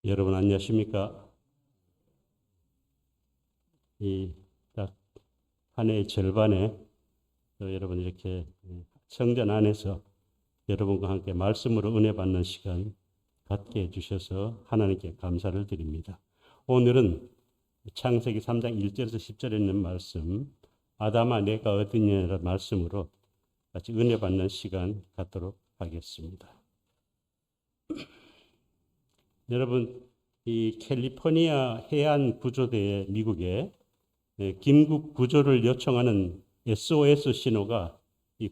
여러분 안녕하십니까? 이 딱 한 해의 절반에 여러분 이렇게 성전 안에서 여러분과 함께 말씀으로 은혜 받는 시간 갖게 해주셔서 하나님께 감사를 드립니다. 오늘은 창세기 3장 1절에서 10절에 있는 말씀, 아담아 내가 어디냐라는 말씀으로 같이 은혜 받는 시간 갖도록 하겠습니다. 여러분, 이 캘리포니아 해안 구조대에 미국에 긴급 구조를 요청하는 SOS 신호가 이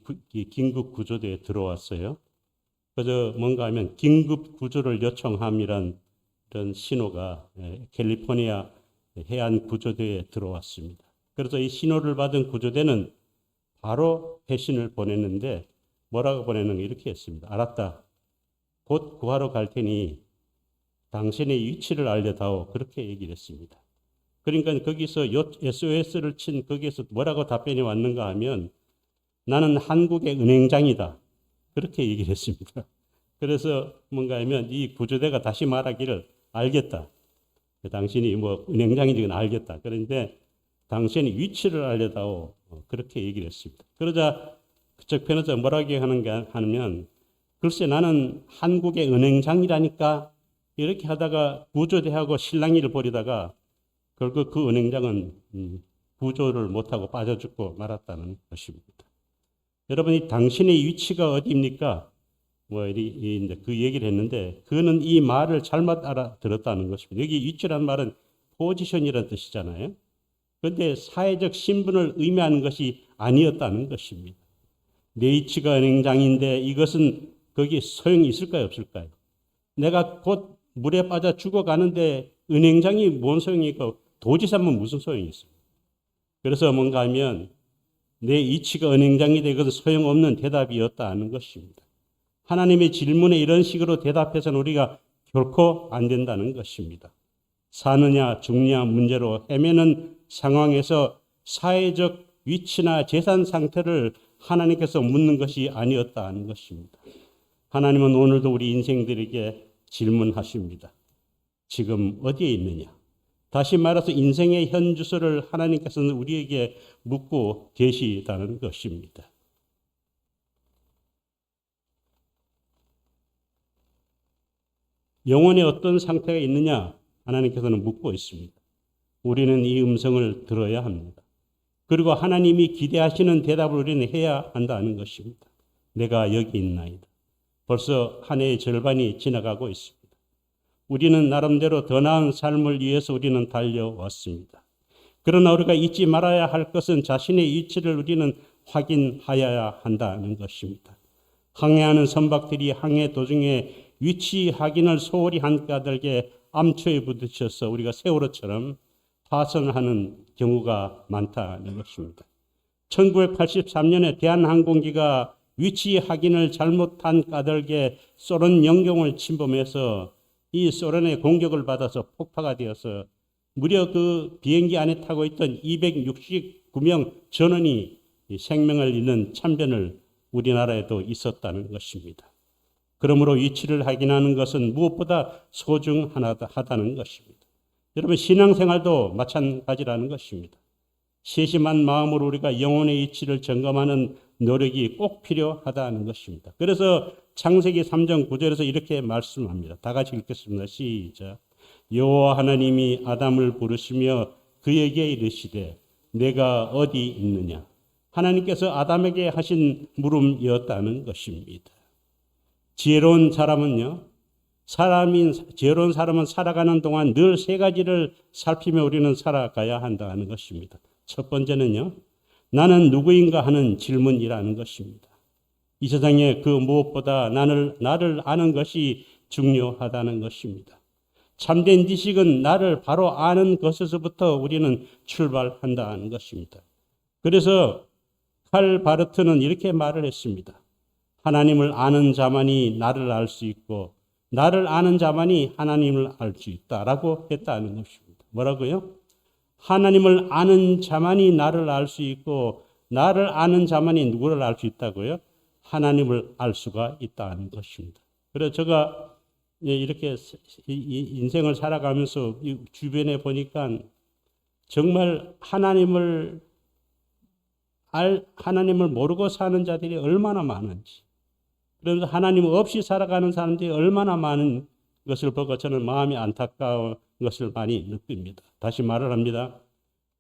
긴급 구조대에 들어왔어요. 그래서 뭔가 하면 긴급 구조를 요청함이란 이런 신호가 캘리포니아 해안 구조대에 들어왔습니다. 그래서 이 신호를 받은 구조대는 바로 회신을 보냈는데 뭐라고 보내는 게 이렇게 했습니다. 알았다. 곧 구하러 갈 테니 당신의 위치를 알려다오. 그렇게 얘기를 했습니다. 그러니까 거기서 SOS를 친 거기에서 뭐라고 답변이 왔는가 하면 나는 한국의 은행장이다. 그렇게 얘기를 했습니다. 그래서 뭔가 하면 이 구조대가 다시 말하기를 알겠다. 당신이 뭐 은행장인지는 알겠다. 그런데 당신의 위치를 알려다오. 그렇게 얘기를 했습니다. 그러자 그쪽 편에서 뭐라고 하는가 하면 글쎄 나는 한국의 은행장이라니까 이렇게 하다가 구조대하고 실랑이를 벌이다가 결국 그 은행장은 구조를 못하고 빠져 죽고 말았다는 것입니다. 여러분이 당신의 위치가 어디입니까? 그 얘기를 했는데 그는 이 말을 잘못 알아들었다는 것입니다. 여기 위치란 말은 포지션이라는 뜻이잖아요. 그런데 사회적 신분을 의미하는 것이 아니었다는 것입니다. 내 위치가 은행장인데 이것은 거기에 소용이 있을까요, 없을까요? 내가 곧 물에 빠져 죽어가는데 은행장이 뭔 소용이 있고 도지사면 무슨 소용이 있어요? 그래서 뭔가 하면 내 이치가 은행장이 되거든 소용없는 대답이었다는 것입니다. 하나님의 질문에 이런 식으로 대답해서는 우리가 결코 안 된다는 것입니다. 사느냐 죽느냐 문제로 헤매는 상황에서 사회적 위치나 재산 상태를 하나님께서 묻는 것이 아니었다는 것입니다. 하나님은 오늘도 우리 인생들에게 질문하십니다. 지금 어디에 있느냐? 다시 말해서 인생의 현 주소를 하나님께서는 우리에게 묻고 계시다는 것입니다. 영혼의 어떤 상태가 있느냐? 하나님께서는 묻고 있습니다. 우리는 이 음성을 들어야 합니다. 그리고 하나님이 기대하시는 대답을 우리는 해야 한다는 것입니다. 내가 여기 있나이다. 벌써 한 해의 절반이 지나가고 있습니다. 우리는 나름대로 더 나은 삶을 위해서 우리는 달려왔습니다. 그러나 우리가 잊지 말아야 할 것은 자신의 위치를 우리는 확인하여야 한다는 것입니다. 항해하는 선박들이 항해 도중에 위치 확인을 소홀히 한 까닭에 암초에 부딪혀서 우리가 세월호처럼 파손하는 경우가 많다는 것입니다. 1983년에 대한항공기가 위치 확인을 잘못한 까닭에 소련 영경을 침범해서 이 소련의 공격을 받아서 폭파가 되어서 무려 그 비행기 안에 타고 있던 269명 전원이 생명을 잃는 참변을 우리나라에도 있었다는 것입니다. 그러므로 위치를 확인하는 것은 무엇보다 소중하다는 것입니다. 여러분 신앙생활도 마찬가지라는 것입니다. 세심한 마음으로 우리가 영혼의 위치를 점검하는 노력이 꼭 필요하다는 것입니다. 그래서 창세기 3장 9절에서 이렇게 말씀합니다. 다 같이 읽겠습니다. 시작. 여호와 하나님이 아담을 부르시며 그에게 이르시되 내가 어디 있느냐. 하나님께서 아담에게 하신 물음이었다는 것입니다. 지혜로운 사람은요. 지혜로운 사람은 살아가는 동안 늘 세 가지를 살피며 우리는 살아가야 한다는 것입니다. 첫 번째는요. 나는 누구인가 하는 질문이라는 것입니다. 이 세상에 그 무엇보다 나를 아는 것이 중요하다는 것입니다. 참된 지식은 나를 바로 아는 것에서부터 우리는 출발한다는 것입니다. 그래서 칼 바르트는 이렇게 말을 했습니다. 하나님을 아는 자만이 나를 알 수 있고 나를 아는 자만이 하나님을 알 수 있다라고 했다는 것입니다. 뭐라고요? 하나님을 아는 자만이 나를 알 수 있고 나를 아는 자만이 누구를 알 수 있다고요? 하나님을 알 수가 있다는 것입니다. 그래서 제가 이렇게 인생을 살아가면서 주변에 보니까 정말 하나님을 모르고 사는 자들이 얼마나 많은지, 그러면서 하나님 없이 살아가는 사람들이 얼마나 많은 것을 보고 저는 마음이 안타까운 것을 많이 느낍니다. 다시 말을 합니다.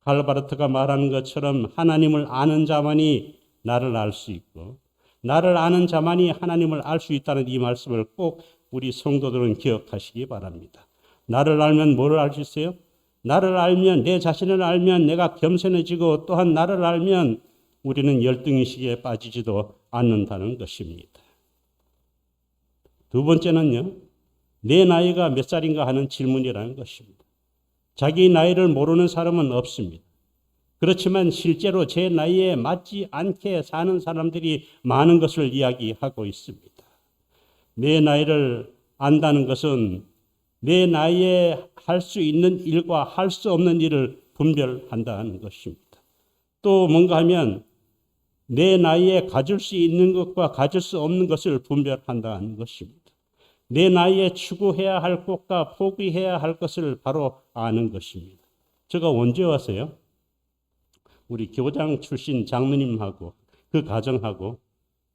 칼바르트가 말하는 것처럼 하나님을 아는 자만이 나를 알 수 있고 나를 아는 자만이 하나님을 알 수 있다는 이 말씀을 꼭 우리 성도들은 기억하시기 바랍니다. 나를 알면 뭐를 알 수 있어요? 나를 알면, 내 자신을 알면 내가 겸손해지고, 또한 나를 알면 우리는 열등의식에 빠지지도 않는다는 것입니다. 두 번째는요, 내 나이가 몇 살인가 하는 질문이라는 것입니다. 자기 나이를 모르는 사람은 없습니다. 그렇지만 실제로 제 나이에 맞지 않게 사는 사람들이 많은 것을 이야기하고 있습니다. 내 나이를 안다는 것은 내 나이에 할 수 있는 일과 할 수 없는 일을 분별한다는 것입니다. 또 뭔가 하면 내 나이에 가질 수 있는 것과 가질 수 없는 것을 분별한다는 것입니다. 내 나이에 추구해야 할 것과 포기해야 할 것을 바로 아는 것입니다. 제가 언제 왔어요? 우리 교장 출신 장로님하고 그 가정하고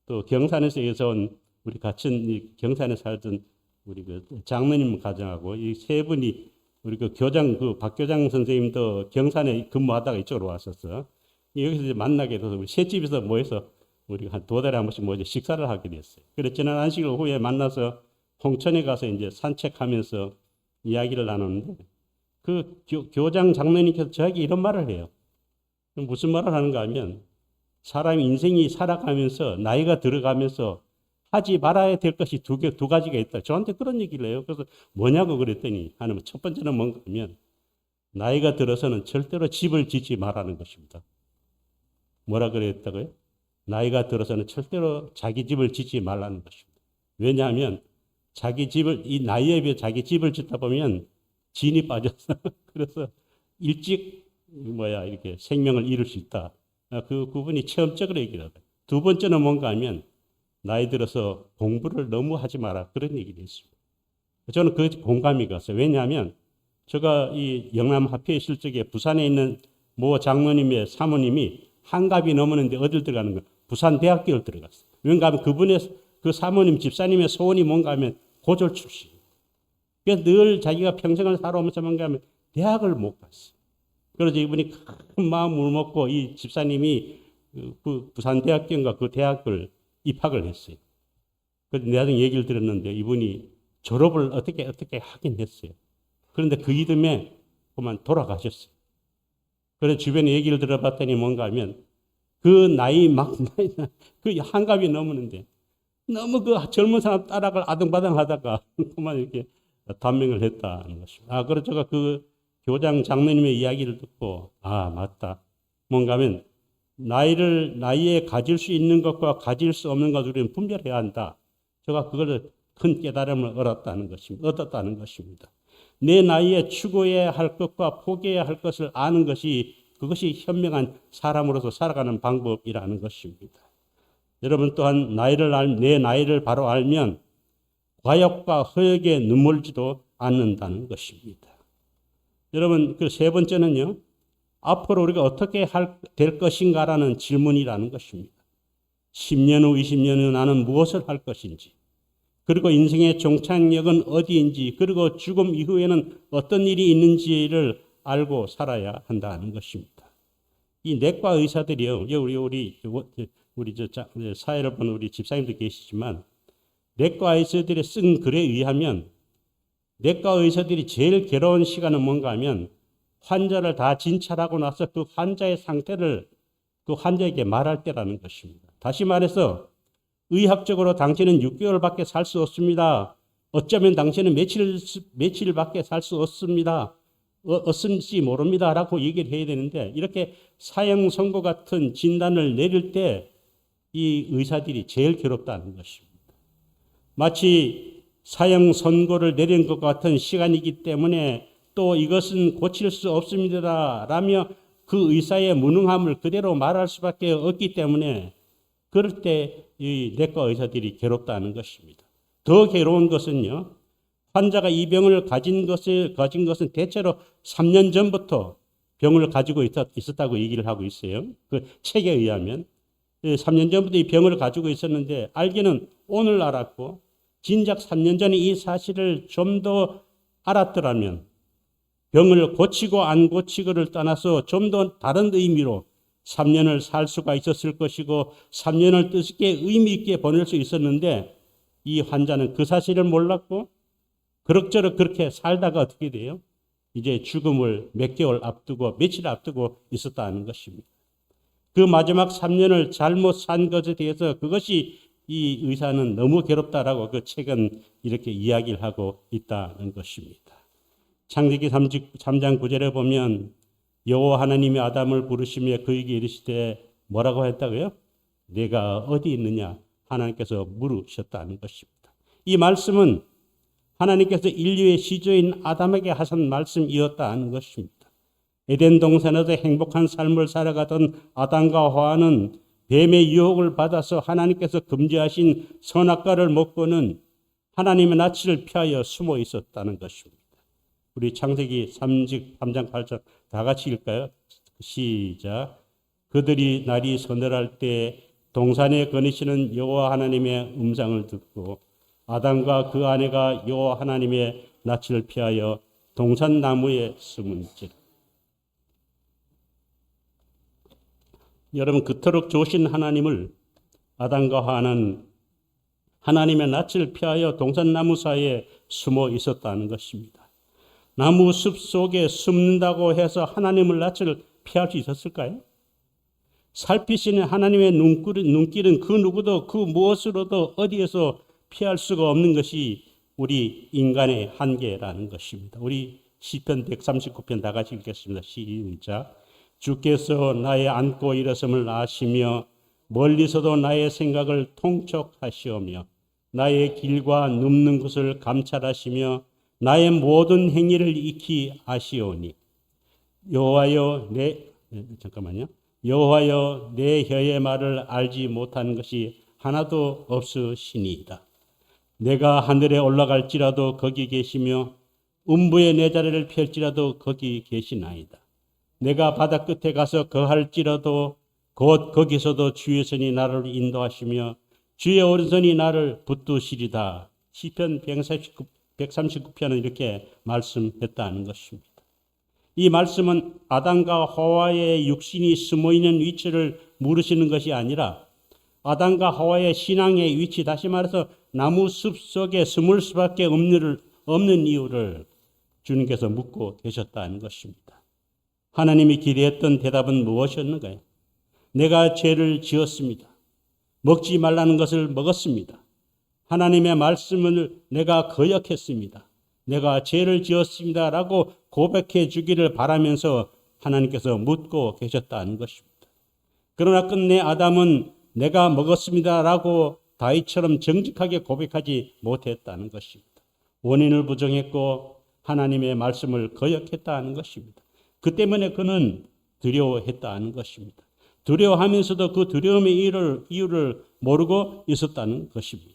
또 경산에서 온 우리 같은 경산에 살던 우리 그 장로님 가정하고 이 세 분이 우리 그 교장 그 박 교장 선생님도 경산에 근무하다가 이쪽으로 왔었어. 여기서 이제 만나게 돼서 우리 세 집에서 모여서 우리가 한 2달에 한 번씩 모여서 식사를 하게 됐어요. 그래서 지난 안식 후에 만나서 홍천에 가서 이제 산책하면서 이야기를 나눴는데 그 교장 장로님께서 저에게 이런 말을 해요. 무슨 말을 하는가 하면 사람의 인생이 살아가면서 나이가 들어가면서 하지 말아야 될 것이 두 가지가 있다. 저한테 그런 얘기를 해요. 그래서 뭐냐고 그랬더니 하나님 첫 번째는 뭔가 하면 나이가 들어서는 절대로 집을 짓지 말라는 것입니다. 뭐라 그랬다고요? 나이가 들어서는 절대로 자기 집을 짓지 말라는 것입니다. 왜냐하면 자기 집을 이 나이에 비해 자기 집을 짓다 보면 진이 빠져서 그래서 일찍 이렇게 생명을 잃을 수 있다. 그 부분이 체험적으로 얘기를 하다. 두 번째는 뭔가 하면 나이 들어서 공부를 너무 하지 마라. 그런 얘기를 했습니다. 저는 그 공감이 갔어요. 왜냐하면 제가 이 영남 화폐 있을 적에 부산에 있는 모 장로님의 사모님이 한갑이 넘었는데 어딜 들어가는 거예요? 부산대학교를 들어갔어요. 왜냐하면 그분의 그 사모님 집사님의 소원이 뭔가 하면 고졸 출신. 그래서 늘 자기가 평생을 살아오면서 뭔가 하면 대학을 못 갔어요. 그래서 이분이 큰 마음을 먹고 이 집사님이 그 부산대학교인가 그 대학을 입학을 했어요. 그래서 나중에 얘기를 들었는데 이분이 졸업을 어떻게 하긴 했어요. 그런데 그 이듬해 그만 돌아가셨어요. 그래서 주변에 얘기를 들어봤더니 뭔가 하면 그 나이 그 한갑이 넘었는데 너무 그 젊은 사람 따라갈 아등바등 하다가 그만 이렇게 단명을 했다는 것입니다. 그래서 제가 그 교장 장로님의 이야기를 듣고 맞다. 뭔가 하면 나이에 가질 수 있는 것과 가질 수 없는 것을 우리는 분별해야 한다. 제가 그걸 큰 깨달음을 얻었다는 것입니다. 내 나이에 추구해야 할 것과 포기해야 할 것을 아는 것이 그것이 현명한 사람으로서 살아가는 방법이라는 것입니다. 여러분 또한 내 나이를 바로 알면 과욕과 허역에 눈물지도 않는다는 것입니다. 여러분 그 세 번째는요. 앞으로 우리가 어떻게 될 것인가라는 질문이라는 것입니다. 10년 후, 20년 후 나는 무엇을 할 것인지, 그리고 인생의 종착역은 어디인지, 그리고 죽음 이후에는 어떤 일이 있는지를 알고 살아야 한다는 것입니다. 이 내과 의사들이요, 우리 사회를 보는 우리 집사님도 계시지만, 내과 의사들이 쓴 글에 의하면, 내과 의사들이 제일 괴로운 시간은 뭔가 하면, 환자를 다 진찰하고 나서 그 환자의 상태를 그 환자에게 말할 때라는 것입니다. 다시 말해서 의학적으로 당신은 6개월밖에 살 수 없습니다. 어쩌면 당신은 며칠밖에 살 수 없습니다. 어떤지 모릅니다. 라고 얘기를 해야 되는데 이렇게 사형 선고 같은 진단을 내릴 때 이 의사들이 제일 괴롭다는 것입니다. 마치 사형 선고를 내린 것 같은 시간이기 때문에 또 이것은 고칠 수 없습니다. 라며 그 의사의 무능함을 그대로 말할 수밖에 없기 때문에 그럴 때 이 내과 의사들이 괴롭다는 것입니다. 더 괴로운 것은요. 환자가 이 병을 가진 것은 대체로 3년 전부터 병을 가지고 있었다고 얘기를 하고 있어요. 그 책에 의하면 3년 전부터 이 병을 가지고 있었는데 알기는 오늘 알았고 진작 3년 전에 이 사실을 좀 더 알았더라면 병을 고치고 안 고치고를 떠나서 좀 더 다른 의미로 3년을 살 수가 있었을 것이고 3년을 뜻있게 의미 있게 보낼 수 있었는데 이 환자는 그 사실을 몰랐고 그럭저럭 그렇게 살다가 어떻게 돼요? 이제 죽음을 몇 개월 앞두고 며칠 앞두고 있었다는 것입니다. 그 마지막 3년을 잘못 산 것에 대해서 그것이 이 의사는 너무 괴롭다라고 그 책은 이렇게 이야기를 하고 있다는 것입니다. 창세기 3장 9절에 보면 여호와 하나님이 아담을 부르시며 그에게 이르시되 뭐라고 했다고요? 내가 어디 있느냐? 하나님께서 물으셨다는 것입니다. 이 말씀은 하나님께서 인류의 시조인 아담에게 하신 말씀이었다는 것입니다. 에덴 동산에서 행복한 삶을 살아가던 아담과 하와는 뱀의 유혹을 받아서 하나님께서 금지하신 선악과를 먹고는 하나님의 낯을 피하여 숨어 있었다는 것입니다. 우리 창세기 3장 8절 다 같이 읽을까요? 시작. 그들이 날이 서늘할 때 동산에 거니시는 여호와 하나님의 음성을 듣고 아담과 그 아내가 여호와 하나님의 낯을 피하여 동산 나무에 숨은지라. 여러분, 그토록 좋으신 하나님을 아담과 하와는 하나님의 낯을 피하여 동산나무 사이에 숨어 있었다는 것입니다. 나무 숲 속에 숨는다고 해서 하나님의 낯을 피할 수 있었을까요? 살피시는 하나님의 눈길은 그 누구도 그 무엇으로도 어디에서 피할 수가 없는 것이 우리 인간의 한계라는 것입니다. 우리 시편 139편 다 같이 읽겠습니다. 시작. 주께서 나의 앉고 일어섬을 아시며 멀리서도 나의 생각을 통촉하시오며 나의 길과 눕는 곳을 감찰하시며 나의 모든 행위를 익히 아시오니 여호와여 내 혀의 말을 알지 못하는 것이 하나도 없으시니이다. 내가 하늘에 올라갈지라도 거기 계시며 음부에 내 자리를 펼지라도 거기 계시나이다. 내가 바다 끝에 가서 거할지라도 곧 거기서도 주의 손이 나를 인도하시며 주의 오른손이 나를 붙드시리다. 시편 139편은 이렇게 말씀했다는 것입니다. 이 말씀은 아담과 하와의 육신이 숨어있는 위치를 물으시는 것이 아니라 아담과 하와의 신앙의 위치, 다시 말해서 나무 숲 속에 숨을 수밖에 없는 이유를 주님께서 묻고 계셨다는 것입니다. 하나님이 기대했던 대답은 무엇이었는가요? 내가 죄를 지었습니다. 먹지 말라는 것을 먹었습니다. 하나님의 말씀을 내가 거역했습니다. 내가 죄를 지었습니다. 라고 고백해 주기를 바라면서 하나님께서 묻고 계셨다는 것입니다. 그러나 끝내 아담은 내가 먹었습니다. 라고 다윗처럼 정직하게 고백하지 못했다는 것입니다. 원인을 부정했고 하나님의 말씀을 거역했다는 것입니다. 그 때문에 그는 두려워했다는 것입니다. 두려워하면서도 그 두려움의 이유를 모르고 있었다는 것입니다.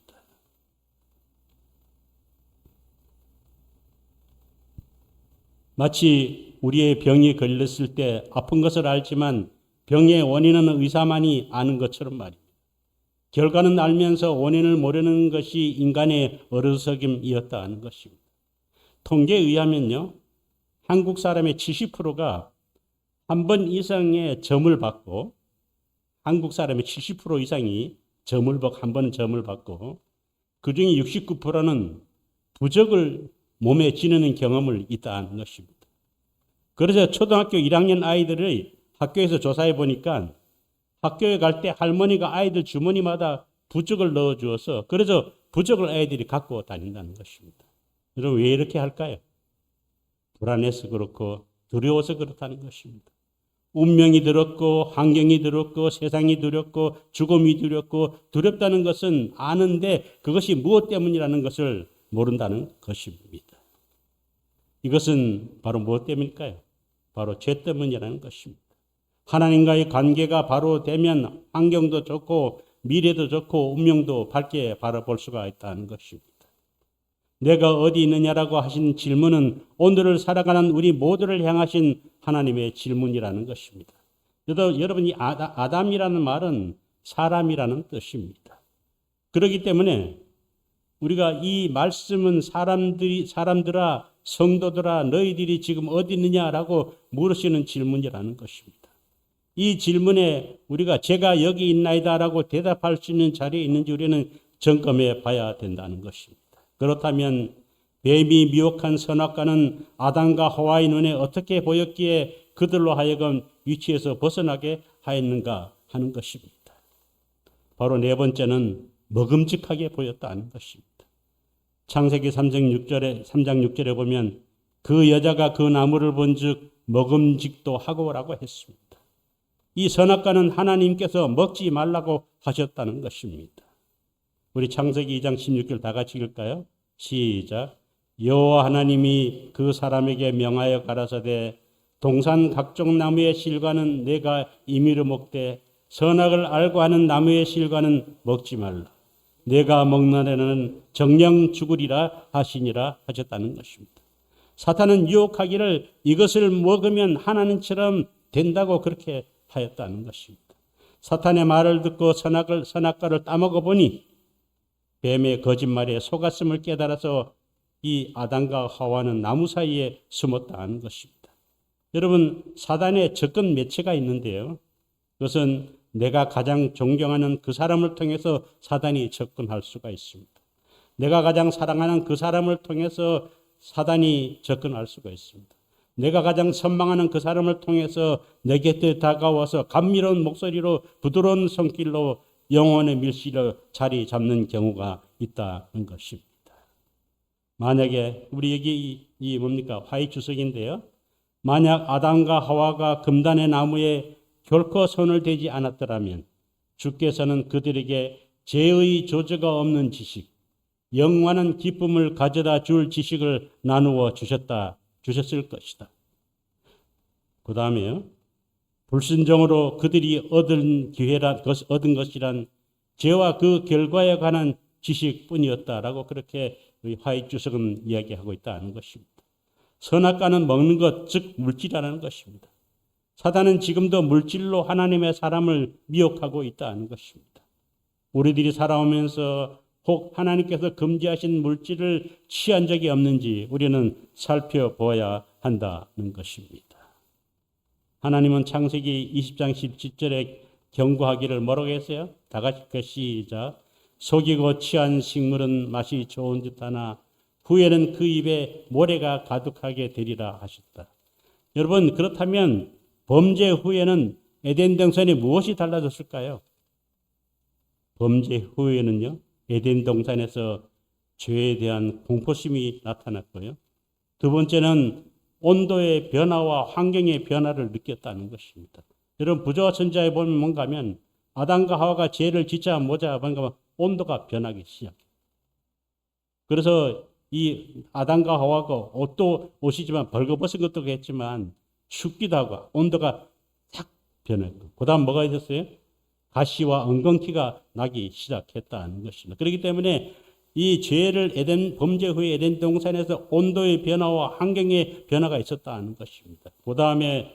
마치 우리의 병이 걸렸을 때 아픈 것을 알지만 병의 원인은 의사만이 아는 것처럼 말입니다. 결과는 알면서 원인을 모르는 것이 인간의 어리석음이었다 하는 것입니다. 통계에 의하면요, 한국 사람의 70%가 한 번 이상의 점을 받고, 한국 사람의 70% 이상이 한 번 점을 받고, 그 중에 69%는 부적을 몸에 지니는 경험을 있다는 것입니다. 그래서 초등학교 1학년 아이들의 학교에서 조사해 보니까 학교에 갈 때 할머니가 아이들 주머니마다 부적을 넣어 주어서 그래서 부적을 아이들이 갖고 다닌다는 것입니다. 여러분, 왜 이렇게 할까요? 불안해서 그렇고 두려워서 그렇다는 것입니다. 운명이 두렵고 환경이 두렵고 세상이 두렵고 죽음이 두렵고 두렵다는 것은 아는데 그것이 무엇 때문이라는 것을 모른다는 것입니다. 이것은 바로 무엇 때문일까요? 바로 죄 때문이라는 것입니다. 하나님과의 관계가 바로 되면 환경도 좋고 미래도 좋고 운명도 밝게 바라볼 수가 있다는 것입니다. 내가 어디 있느냐라고 하신 질문은 오늘을 살아가는 우리 모두를 향하신 하나님의 질문이라는 것입니다. 여러분, 이 아담이라는 말은 사람이라는 뜻입니다. 그렇기 때문에 우리가 이 말씀은 사람들아, 성도들아, 너희들이 지금 어디 있느냐라고 물으시는 질문이라는 것입니다. 이 질문에 우리가 제가 여기 있나이다라고 대답할 수 있는 자리에 있는지 우리는 점검해 봐야 된다는 것입니다. 그렇다면 뱀이 미혹한 선악과는 아담과 하와의 눈에 어떻게 보였기에 그들로 하여금 위치에서 벗어나게 하였는가 하는 것입니다. 바로 네 번째는 먹음직하게 보였다는 것입니다. 창세기 3장 6절에 보면 그 여자가 그 나무를 본즉 먹음직도 하고라고 했습니다. 이 선악과는 하나님께서 먹지 말라고 하셨다는 것입니다. 우리 창세기 2장 16절 다 같이 읽을까요? 시작. 여호와 하나님이 그 사람에게 명하여 가라사대 동산 각종 나무의 실과는 내가 임의로 먹되 선악을 알고 하는 나무의 실과는 먹지 말라. 내가 먹는 애는 정령 죽으리라 하시니라 하셨다는 것입니다. 사탄은 유혹하기를 이것을 먹으면 하나님처럼 된다고 그렇게 하였다는 것입니다. 사탄의 말을 듣고 선악과를 따먹어 보니 뱀의 거짓말에 속았음을 깨달아서 이 아담과 하와는 나무 사이에 숨었다는 것입니다. 여러분, 사단의 접근 매체가 있는데요. 그것은 내가 가장 존경하는 그 사람을 통해서 사단이 접근할 수가 있습니다. 내가 가장 사랑하는 그 사람을 통해서 사단이 접근할 수가 있습니다. 내가 가장 선망하는 그 사람을 통해서 내 곁에 다가와서 감미로운 목소리로 부드러운 손길로 영혼의 밀실을 자리 잡는 경우가 있다는 것입니다. 만약에 우리 여기 이 뭡니까? 화의 주석인데요. 만약 아담과 하와가 금단의 나무에 결코 손을 대지 않았더라면 주께서는 그들에게 죄의 조저가 없는 지식, 영원한 기쁨을 가져다 줄 지식을 나누어 주셨을 것이다. 그 다음에요. 불순종으로 그들이 얻은 것이란 죄와 그 결과에 관한 지식뿐이었다라고 그렇게 화의 주석은 이야기하고 있다는 것입니다. 선악과는 먹는 것, 즉 물질이라는 것입니다. 사단은 지금도 물질로 하나님의 사람을 미혹하고 있다는 것입니다. 우리들이 살아오면서 혹 하나님께서 금지하신 물질을 취한 적이 없는지 우리는 살펴보아야 한다는 것입니다. 하나님은 창세기 20장 17절에 경고하기를 뭐라고 했어요? 다 같이 시작. 속이고 취한 식물은 맛이 좋은 듯하나 후에는 그 입에 모래가 가득하게 되리라 하셨다. 여러분, 그렇다면 범죄 후에는 에덴 동산에 무엇이 달라졌을까요? 범죄 후에는요, 에덴 동산에서 죄에 대한 공포심이 나타났고요. 두 번째는 온도의 변화와 환경의 변화를 느꼈다는 것입니다. 여러분, 부조와 천자에 보면 뭔가 하면 아담과 하와가 죄를 짓자마자 뭔가 온도가 변하기 시작해요. 그래서 이 아담과 하와가 옷이지만 벌거벗은 것도 했지만 춥기도 하고 온도가 탁 변했고, 그 다음 뭐가 있었어요? 가시와 엉겅퀴가 나기 시작했다는 것입니다. 그렇기 때문에 이 죄를 범죄 후에 에덴 동산에서 온도의 변화와 환경의 변화가 있었다는 것입니다. 그 다음에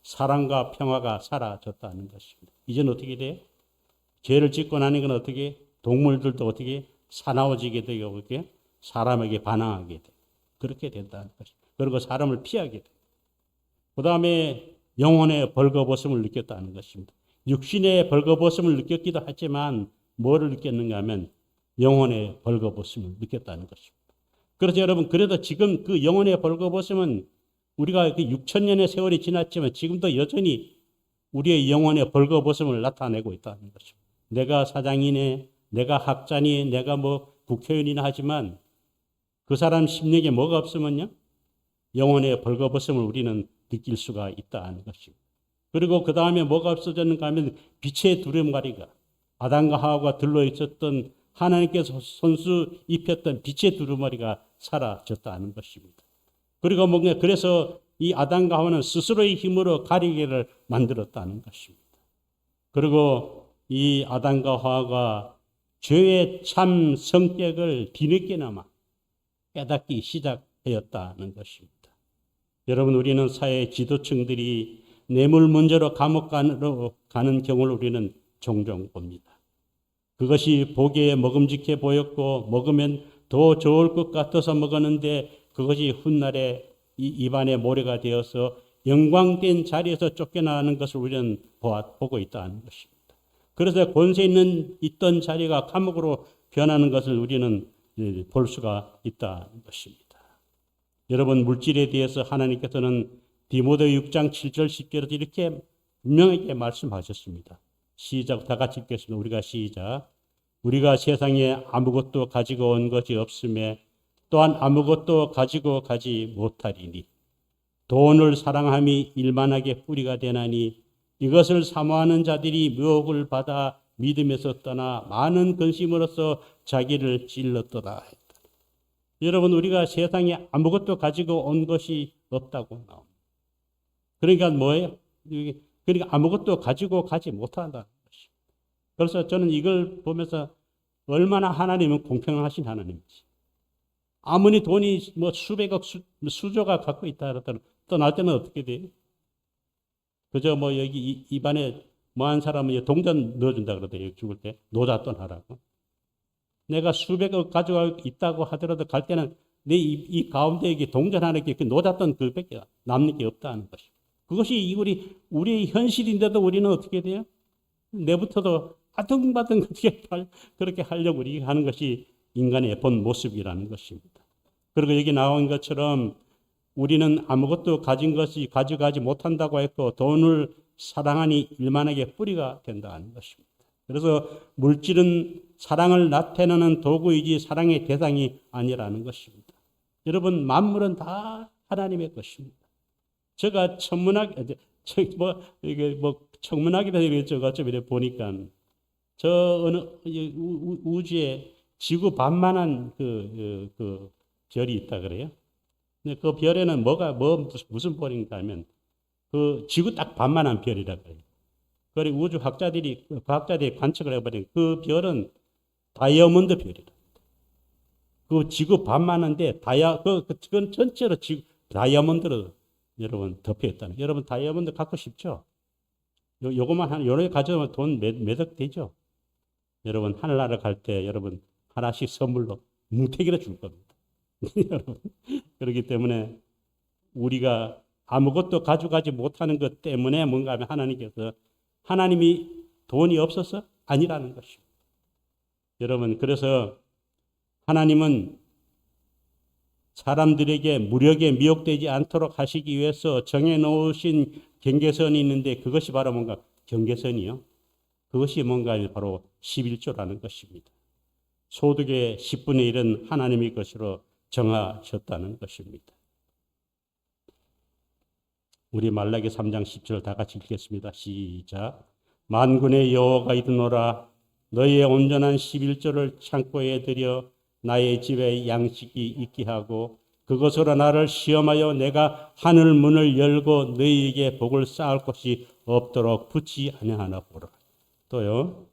사랑과 평화가 사라졌다는 것입니다. 이제는 어떻게 돼요? 죄를 짓고 나는 건 어떻게? 동물들도 어떻게? 사나워지게 되고, 어떻게? 사람에게 반항하게 돼요. 그렇게 된다는 것입니다. 그리고 사람을 피하게 돼요. 그 다음에 영혼의 벌거벗음을 느꼈다는 것입니다. 육신의 벌거벗음을 느꼈기도 하지만 뭐를 느꼈는가 하면 영혼의 벌거벗음을 느꼈다는 것입니다. 그래서 여러분, 그래도 지금 그 영혼의 벌거벗음은 우리가 6,000년의 세월이 지났지만 지금도 여전히 우리의 영혼의 벌거벗음을 나타내고 있다는 것입니다. 내가 사장이네, 내가 학자니, 내가 국회의원이나 하지만 그 사람 심령에 뭐가 없으면요, 영혼의 벌거벗음을 우리는 느낄 수가 있다는 것입니다. 그리고 그 다음에 뭐가 없어졌는가 하면 빛의 두루마리가, 아담과 하와가 들러있었던 하나님께서 손수 입혔던 빛의 두루마리가 사라졌다는 것입니다. 그리고 그래서 이 아담과 하와는 스스로의 힘으로 가리개를 만들었다는 것입니다. 그리고 이 아담과 하와가 죄의 참 성격을 뒤늦게나마 깨닫기 시작하였다는 것입니다. 여러분, 우리는 사회 지도층들이 뇌물 문제로 감옥으로 가는 경우를 우리는 종종 봅니다. 그것이 보기에 먹음직해 보였고 먹으면 더 좋을 것 같아서 먹었는데 그것이 훗날에 입안에 모래가 되어서 영광된 자리에서 쫓겨나는 것을 우리는 보고 있다는 것입니다. 그래서 권세 있던 자리가 감옥으로 변하는 것을 우리는 볼 수가 있다는 것입니다. 여러분, 물질에 대해서 하나님께서는 디모데 6장 7절 10절에서 이렇게 분명하게 말씀하셨습니다. 시작, 다 같이 읽겠습니다. 우리가 시작. 우리가 세상에 아무것도 가지고 온 것이 없음에 또한 아무것도 가지고 가지 못하리니 돈을 사랑함이 일만하게 뿌리가 되나니 이것을 사모하는 자들이 유혹을 받아 믿음에서 떠나 많은 근심으로써 자기를 찔렀도다. 여러분, 우리가 세상에 아무것도 가지고 온 것이 없다고 나옵니다. 그러니까 뭐예요? 그러니까 아무것도 가지고 가지 못한다는 것입니다. 그래서 저는 이걸 보면서 얼마나 하나님은 공평하신 하나님인지. 아무리 돈이 뭐 수백억, 수조가 갖고 있다 하더라도 떠날 때는 어떻게 돼요? 그저 뭐 여기 입안에 뭐한 사람은 동전 넣어준다 그러대요. 죽을 때 노잣돈 하라고. 내가 수백억 가지고 있다고 하더라도 갈 때는 내 이 가운데 이게 동전 하나 이렇게 노잣돈 그밖에 남는 게 없다는 것이. 그것이 우리의 현실인데도 우리는 어떻게 돼요? 내부터도 아등바등 그렇게 하려고 우리가 하는 것이 인간의 본 모습이라는 것입니다. 그리고 여기 나온 것처럼 우리는 아무것도 가져가지 못한다고 했고 돈을 사랑하니 일만하게 뿌리가 된다는 것입니다. 그래서 물질은 사랑을 나타내는 도구이지 사랑의 대상이 아니라는 것입니다. 여러분, 만물은 다 하나님의 것입니다. 제가 천문학이다 이랬죠. 저번에 보니까 저 어느 우주에 지구 반만한 그 별이 있다 그래요. 근데 그 별에는 무슨 별인가 하면 그 지구 딱 반만한 별이라 그래요. 그리고 우주 과학자들이 관측을 해버린 그 별은 다이아몬드 별이다. 그 지구 반만한데 그건 전체로 다이아몬드로 여러분 덮여 있다는. 여러분 다이아몬드 갖고 싶죠? 요것만 요렇게 가져오면 돈 몇억 되죠? 여러분 하늘나라 갈 때 여러분 하나씩 선물로 뭉태기로 줄 겁니다. 여러분, 그렇기 때문에 우리가 아무것도 가져가지 못하는 것 때문에 뭔가 하면 하나님이 돈이 없어서 아니라는 것입니다. 여러분, 그래서 하나님은 사람들에게 무력에 미혹되지 않도록 하시기 위해서 정해놓으신 경계선이 있는데 그것이 바로 뭔가 경계선이요. 그것이 뭔가 바로 11조라는 것입니다. 소득의 10분의 1은 하나님의 것으로 정하셨다는 것입니다. 우리 말라기 3장 10절 다 같이 읽겠습니다. 시작. 만군의 여호와가 이르노라 너희의 온전한 11조를 창고에 들여 나의 집에 양식이 있게 하고 그것으로 나를 시험하여 내가 하늘 문을 열고 너희에게 복을 쌓을 곳이 없도록 붙지 아니하나 보라. 또요.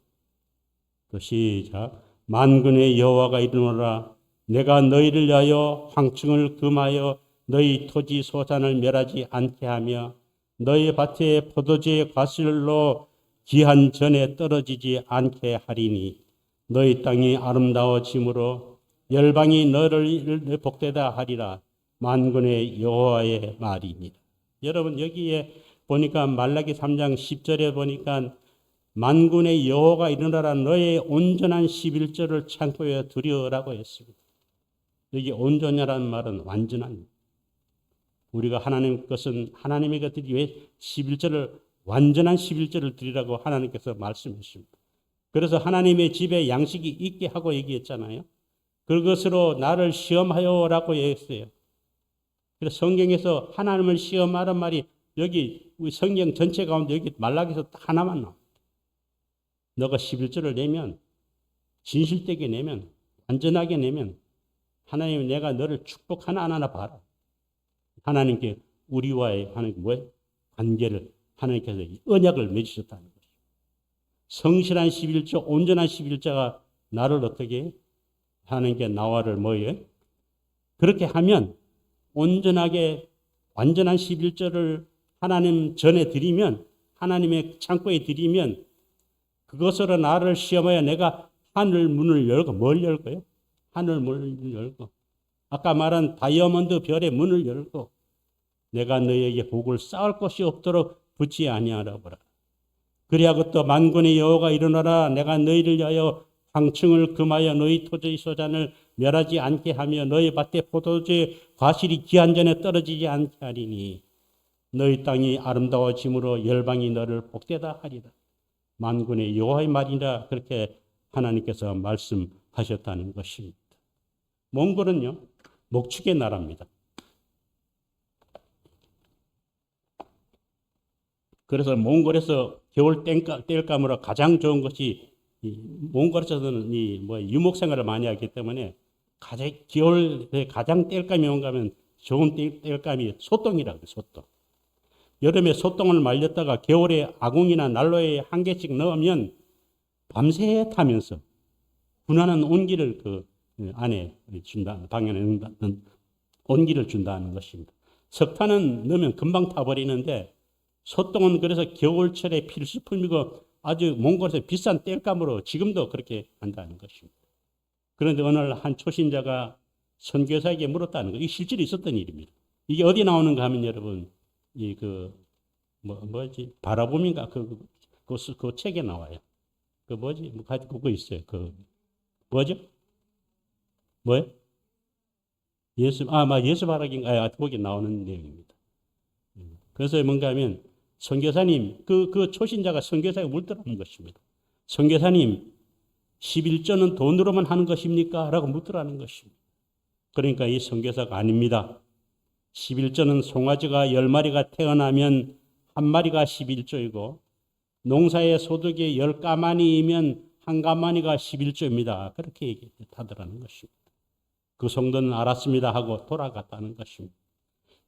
또 시작. 만군의 여호와가 이르노라 내가 너희를 위하여 황충을 금하여 너희 토지 소산을 멸하지 않게 하며 너희 밭에 포도주의 과실로 기한 전에 떨어지지 않게 하리니 너희 땅이 아름다워짐으로 열방이 너를 복되다 하리라. 만군의 여호와의 말이니라. 여러분 여기에 보니까 말라기 3장 10절에 보니까 만군의 여호와가 이르노라 너의 온전한 11조를 창고에 두려라고 했습니다. 여기 온전이라는 말은 완전한, 우리가 하나님 것은 하나님의 것들이 왜 11조를 완전한 11조를 드리라고 하나님께서 말씀하십니다. 그래서 하나님의 집에 양식이 있게 하고 얘기했잖아요. 그것으로 나를 시험하여라고 얘기했어요. 그래서 성경에서 하나님을 시험하란 말이 여기 우리 성경 전체 가운데 여기 말라기에서 하나만 나옵니다. 너가 11조를 내면, 진실되게 내면, 완전하게 내면 하나님 내가 너를 축복하나 안 하나 봐라. 하나님께 우리와의 하나님 관계를 하나님께서 언약을 맺으셨다는 것이죠. 성실한 11조, 온전한 11조가 나를 어떻게 하나님께 나와를 그렇게 하면 온전하게 완전한 11조를 하나님 전에 드리면, 하나님의 창고에 드리면 그것으로 나를 시험하여 내가 하늘 문을 열고, 뭘 열고요? 하늘 문을 열고, 아까 말한 다이아몬드 별의 문을 열고, 내가 너희에게 복을 쌓을 것이 없도록 붙지 아니하라 보라. 그리하 또 만군의 여호와가 일어나라. 내가 너희를 위하여 황충을 금하여 너희 토지의 소산을 멸하지 않게 하며 너희 밭에 포도주의 과실이 기한 전에 떨어지지 않게 하리니 너희 땅이 아름다워짐으로 열방이 너를 복되다 하리라. 만군의 여호와의 말이라. 그렇게 하나님께서 말씀하셨다는 것입니다. 몽골은요, 목축의 나라입니다. 그래서 몽골에서 겨울 땔감으로 가장 좋은 것이, 몽골에서는 유목 생활을 많이 하기 때문에 겨울에 가장 땔감이 뭔가 하면 좋은 땔감이 소똥이라고 해요. 소똥. 여름에 소똥을 말렸다가 겨울에 아궁이나 난로에 한 개씩 넣으면 밤새 타면서 분하는 온기를 그 안에 준다, 방에 온기를 준다는 것입니다. 석탄은 넣으면 금방 타버리는데 소똥은 그래서 겨울철에 필수품이고 아주 몽골에서 비싼 땔감으로 지금도 그렇게 한다는 것입니다. 그런데 어느 날 한 초신자가 선교사에게 물었다는 거, 이게 실제로 있었던 일입니다. 이게 어디 나오는가 하면 여러분, 바라봄인가? 그 책에 나와요. 그거 있어요. 뭐예요? 예수 바라기인가? 거기 나오는 내용입니다. 그래서 뭔가 하면, 선교사님, 그 초신자가 선교사에게 묻더라는 것입니다. 선교사님, 11조는 돈으로만 하는 것입니까? 라고 묻더라는 것입니다. 그러니까 이 선교사가 아닙니다. 11조는 송아지가 10마리가 태어나면 1마리가 11조이고 농사의 소득이 10가마니이면 1가마니가 11조입니다. 그렇게 얘기하더라는 것입니다. 그 성도는 알았습니다 하고 돌아갔다는 것입니다.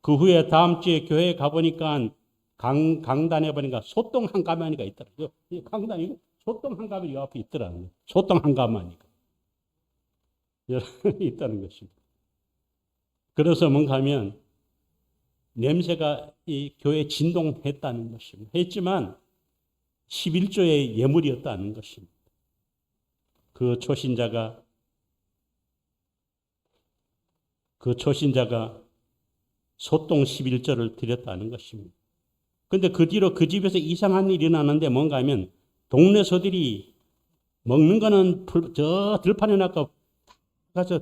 그 후에 다음 주에 교회에 가보니까 강단에 보니까 소똥 1가마니가 있더라고요. 이 강단이 소똥 1가마니가 앞에 있더라는 거예요. 소똥 1가마니가 있다는 것입니다. 그래서 뭔가 하면 냄새가 이 교회에 진동했다는 것입니다. 했지만 11조의 예물이었다는 것입니다. 그 초신자가 소똥 11조를 드렸다는 것입니다. 그런데 그 뒤로 그 집에서 이상한 일이 일어나는데 뭔가 하면 동네 소들이 먹는 거는 저 들판에 나가 가서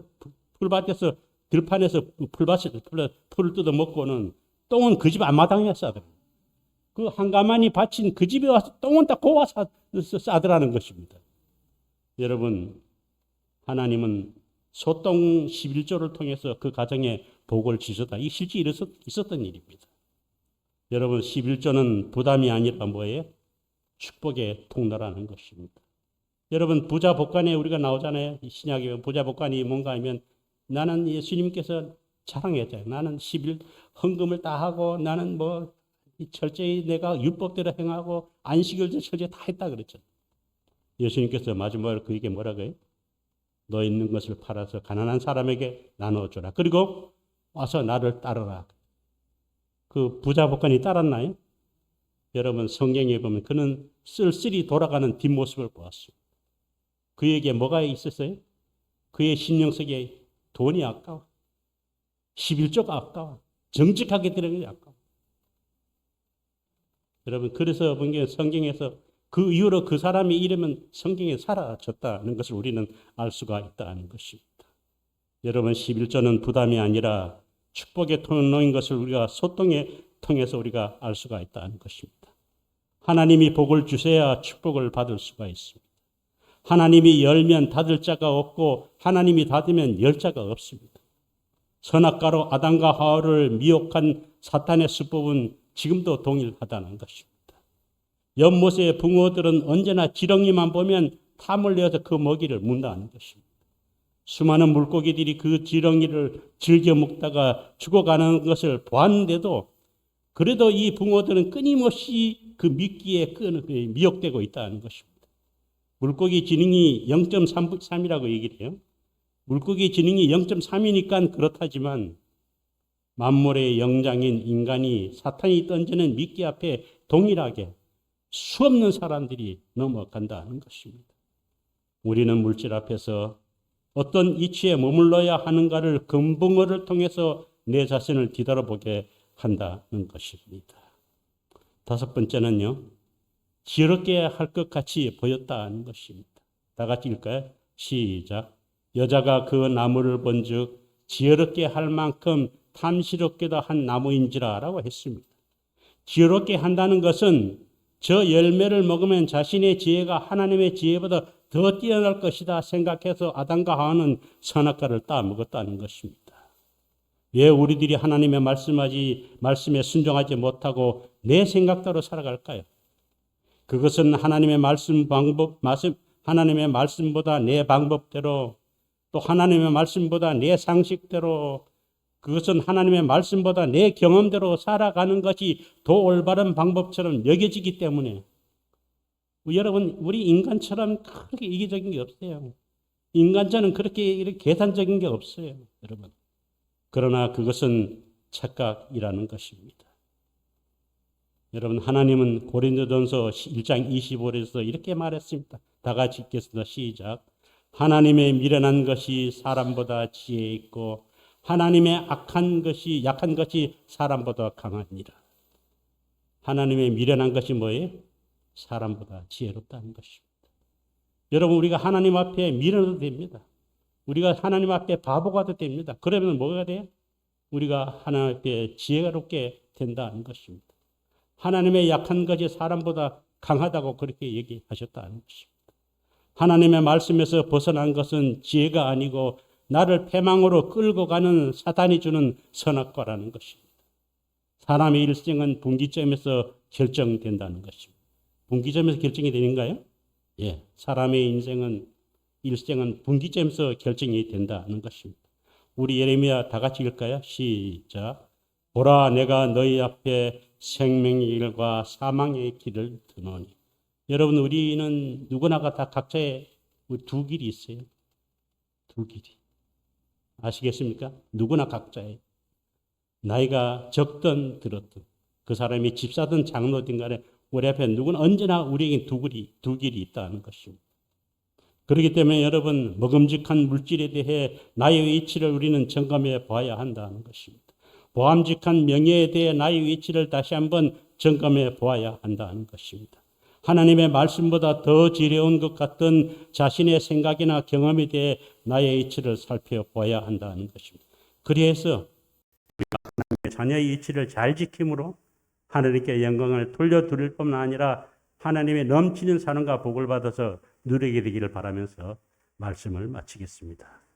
풀밭에서 들판에서 풀을 뜯어 먹고는 똥은 그 집 앞마당에 싸더라고요. 그 한가마니 바친 그 집에 와서 똥은 다 고와 싸더라는 것입니다. 여러분, 하나님은 소똥 11조를 통해서 그 가정에 복을 주셨다. 이 실제 있었던 일입니다. 여러분, 11조는 부담이 아니라 뭐예요? 축복의 통로라는 것입니다. 여러분, 부자 복관에 우리가 나오잖아요. 신약에 부자 복관이 뭔가 하면 나는 예수님께서 자랑했잖아요. 나는 11 헌금을 다 하고 나는 철저히 내가 율법대로 행하고 안식일도 철저히 다 했다 그랬죠. 예수님께서 마지막으로 그에게 뭐라고 해요? 너 있는 것을 팔아서 가난한 사람에게 나눠줘라. 그리고 와서 나를 따르라. 그 부자 복관이 따랐나요? 여러분, 성경에 보면 그는 쓸쓸히 돌아가는 뒷모습을 보았습니다. 그에게 뭐가 있었어요? 그의 심령 속에 돈이 아까워. 11조가 아까워. 정직하게 들어가기 아까워. 여러분, 그래서 성경에서 그 이후로 그 사람의 이름은 성경에 사라졌다는 것을 우리는 알 수가 있다는 것입니다. 여러분, 11조는 부담이 아니라 축복의 통로인 것을 우리가 소통에 통해서 우리가 알 수가 있다는 것입니다. 하나님이 복을 주셔야 축복을 받을 수가 있습니다. 하나님이 열면 닫을 자가 없고 하나님이 닫으면 열 자가 없습니다. 선악과로 아담과 하와를 미혹한 사탄의 수법은 지금도 동일하다는 것입니다. 연못의 붕어들은 언제나 지렁이만 보면 탐을 내어서 그 먹이를 문다는 것입니다. 수많은 물고기들이 그 지렁이를 즐겨 먹다가 죽어가는 것을 보았는데도 그래도 이 붕어들은 끊임없이 그 미끼에 미혹되고 있다는 것입니다. 물고기 지능이 0.3이라고 얘기를 해요. 물고기 지능이 0.3이니까 그렇다지만 만물의 영장인 인간이 사탄이 던지는 미끼 앞에 동일하게 수없는 사람들이 넘어간다는 것입니다. 우리는 물질 앞에서 어떤 이치에 머물러야 하는가를 금붕어를 통해서 내 자신을 뒤돌아보게 한다는 것입니다. 다섯 번째는요, 지혜롭게 할 것 같이 보였다는 것입니다. 다 같이 읽을까요? 시작. 여자가 그 나무를 본즉 지혜롭게 할 만큼 탐스럽게도 한 나무인지라 라고 했습니다. 지혜롭게 한다는 것은 저 열매를 먹으면 자신의 지혜가 하나님의 지혜보다 더 뛰어날 것이다 생각해서 아담과 하와는 선악과를 따먹었다는 것입니다. 왜 우리들이 하나님의 말씀에 순종하지 못하고 내 생각대로 살아갈까요? 그것은 하나님의 하나님의 말씀보다 내 방법대로, 또 하나님의 말씀보다 내 상식대로, 그것은 하나님의 말씀보다 내 경험대로 살아가는 것이 더 올바른 방법처럼 여겨지기 때문에, 여러분, 우리 인간처럼 그렇게 이기적인 게 없어요. 인간자는 그렇게 이렇게 계산적인 게 없어요, 여러분. 그러나 그것은 착각이라는 것입니다. 여러분, 하나님은 고린도전서 1장 25절에서 이렇게 말했습니다. 다 같이 읽겠습니다. 시작. 하나님의 미련한 것이 사람보다 지혜 있고 하나님의 약한 것이 사람보다 강하니라. 하나님의 미련한 것이 뭐예요? 사람보다 지혜롭다는 것입니다. 여러분, 우리가 하나님 앞에 미련해도 됩니다. 우리가 하나님 앞에 바보가 돼도 됩니다. 그러면 뭐가 돼요? 우리가 하나님 앞에 지혜롭게 된다는 것입니다. 하나님의 약한 것이 사람보다 강하다고 그렇게 얘기하셨다는 것입니다. 하나님의 말씀에서 벗어난 것은 지혜가 아니고 나를 패망으로 끌고 가는 사단이 주는 선악과라는 것입니다. 사람의 일생은 분기점에서 결정된다는 것입니다. 분기점에서 결정이 되는가요? 예, 사람의 일생은 분기점에서 결정이 된다는 것입니다. 우리 예레미야 다 같이 읽을까요? 시작. 보라, 내가 너희 앞에 생명의 길과 사망의 길을 두노니. 여러분, 우리는 누구나가 다 각자의 두 길이 있어요. 두 길이. 아시겠습니까? 누구나 각자의. 나이가 적든 들었든, 그 사람이 집사든 장로든 간에 우리 앞에 누구나 언제나 우리에게 두 길이 있다는 것입니다. 그렇기 때문에 여러분, 먹음직한 물질에 대해 나의 위치를 우리는 점검해 봐야 한다는 것입니다. 보암직한 명예에 대해 나의 위치를 다시 한번 점검해 보아야 한다는 것입니다. 하나님의 말씀보다 더 지혜로운 것 같은 자신의 생각이나 경험에 대해 나의 위치를 살펴보아야 한다는 것입니다. 그래서 우리가 자녀의 위치를 잘 지킴으로 하나님께 영광을 돌려드릴 뿐만 아니라 하나님의 넘치는 사랑과 복을 받아서 누리게 되기를 바라면서 말씀을 마치겠습니다.